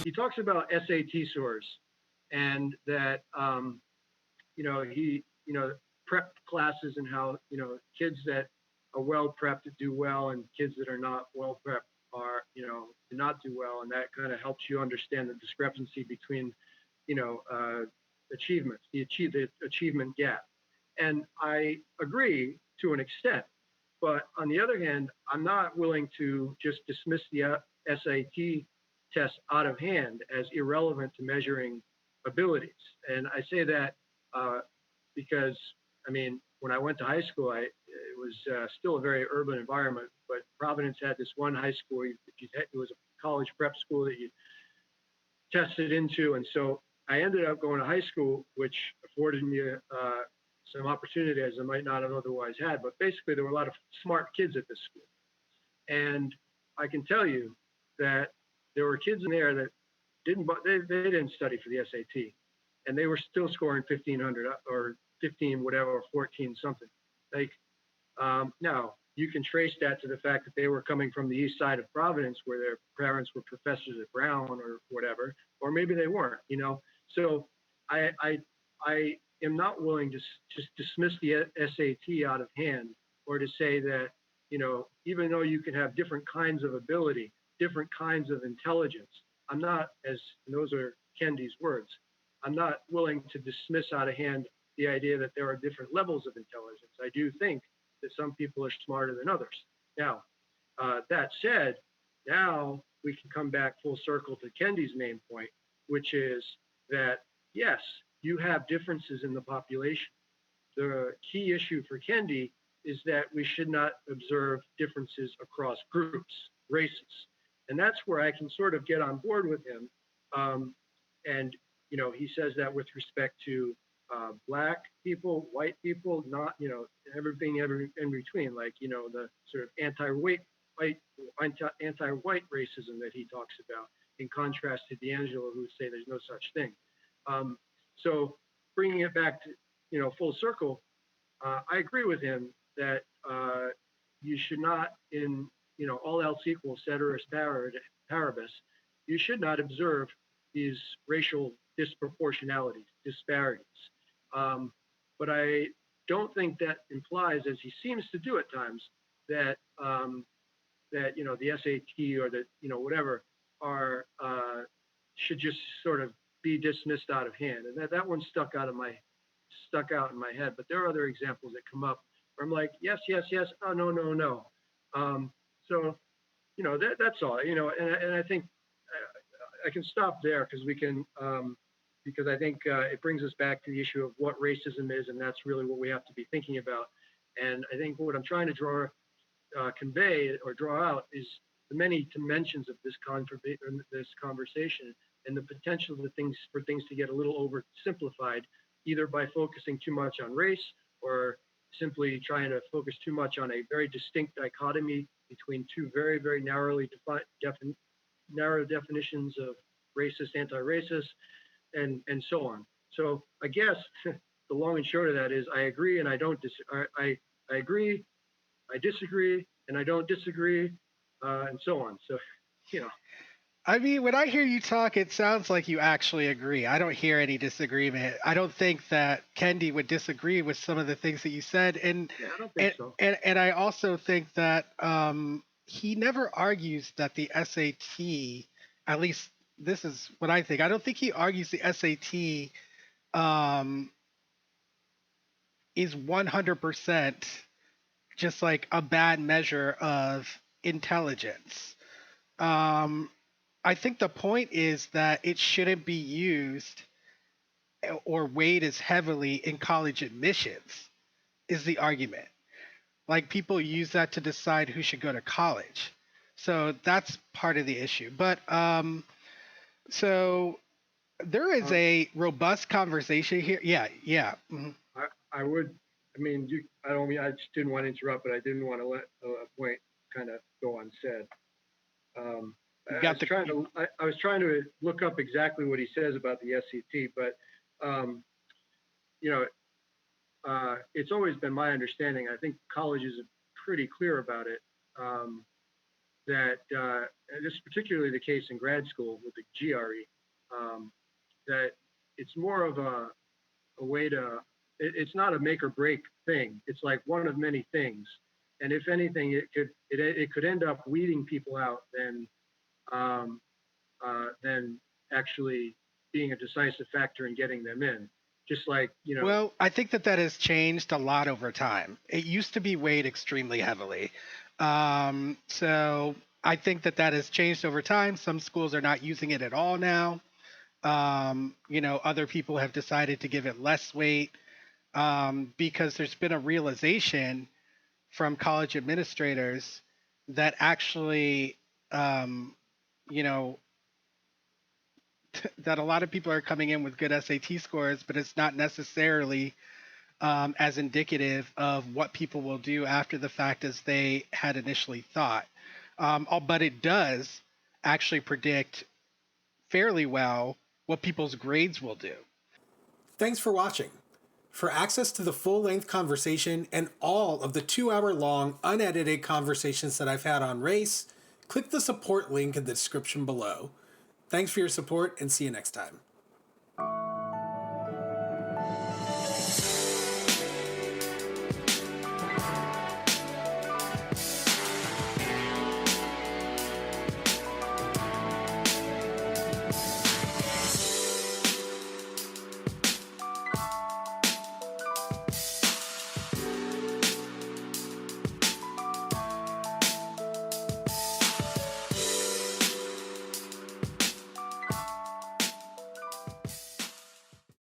he talks about SAT scores and that he prep classes and how kids that are well prepped do well and kids that are not well prepped are do not do well, and that kind of helps you understand the discrepancy between you know uh, achievements, the achievement gap. And I agree to an extent, but on the other hand, I'm not willing to just dismiss the SAT test out of hand as irrelevant to measuring abilities. And I say that uh, because, I mean, when I went to high school, it was still a very urban environment, but Providence had this one high school. It was a college prep school that you tested into. And so I ended up going to high school, which afforded me some opportunities I might not have otherwise had. But basically, there were a lot of smart kids at this school. And I can tell you that there were kids in there that they didn't study for the SAT, and they were still scoring 1,500 or 15 whatever or 14 something. Like now you can trace that to the fact that they were coming from the east side of Providence, where their parents were professors at Brown or whatever, or maybe they weren't. So I am not willing to just dismiss the SAT out of hand, or to say that even though you can have different kinds of ability, different kinds of intelligence, I'm not, and those are Kendi's words, I'm not willing to dismiss out of hand the idea that there are different levels of intelligence. I do think that some people are smarter than others. Now, that said, now we can come back full circle to Kendi's main point, which is that, yes, you have differences in the population. The key issue for Kendi is that we should not observe differences across groups, races. And that's where I can sort of get on board with him. And he says that with respect to black people, white people, not, everything in between, like, the sort of anti-white racism that he talks about, in contrast to D'Angelo, who would say there's no such thing. So bringing it back to, full circle, I agree with him that you should not, in, all else equal, ceteris paribus, you should not observe these racial disproportionalities, disparities. But I don't think that implies, as he seems to do at times, that the SAT or that whatever are should just sort of be dismissed out of hand. And that one stuck out in my head. But there are other examples that come up where I'm like, yes, yes, yes, oh no, no, no. So that's all. And I think I can stop there because we can. Because I think it brings us back to the issue of what racism is, and that's really what we have to be thinking about. And I think what I'm trying to convey or draw out is the many dimensions of this conversation, and the potential for things to get a little oversimplified, either by focusing too much on race or simply trying to focus too much on a very distinct dichotomy between two very, very narrow definitions of racist, anti-racist, and so on. So I guess the long and short of that is I agree and I don't I agree, I disagree, and I don't disagree, and so on. So, I mean, when I hear you talk, it sounds like you actually agree. I don't hear any disagreement. I don't think that Kendi would disagree with some of the things that you said, yeah, I don't think so. and I also think that he never argues that the SAT, at least this is what I think. I don't think he argues the SAT is 100% just like a bad measure of intelligence. Um, I think the point is that it shouldn't be used or weighed as heavily in college admissions, is the argument. Like people use that to decide who should go to college. So that's part of the issue. But so there is Um, a robust conversation here. Yeah, yeah. I would, I mean, I don't mean, I just didn't want to interrupt, but I didn't want to let a point kind of go unsaid. Um, You I got was trying the to, I was trying to look up exactly what he says about the SCT, but um, you know, it's always been my understanding. I think colleges are pretty clear about it. Um, that and this is particularly the case in grad school with the GRE, that it's more of a way to, it's not a make or break thing. It's like one of many things. And if anything, it could end up weeding people out than actually being a decisive factor in getting them in. Just like, Well, I think that has changed a lot over time. It used to be weighed extremely heavily. So I think that has changed over time. Some schools are not using it at all now. Other people have decided to give it less weight because there's been a realization from college administrators that actually, you know, that a lot of people are coming in with good SAT scores, but it's not necessarily as indicative of what people will do after the fact as they had initially thought. But it does actually predict fairly well what people's grades will do. Thanks for watching. For access to the full-length conversation and all of the 2-hour-long unedited conversations that I've had on race, click the support link in the description below. Thanks for your support and see you next time.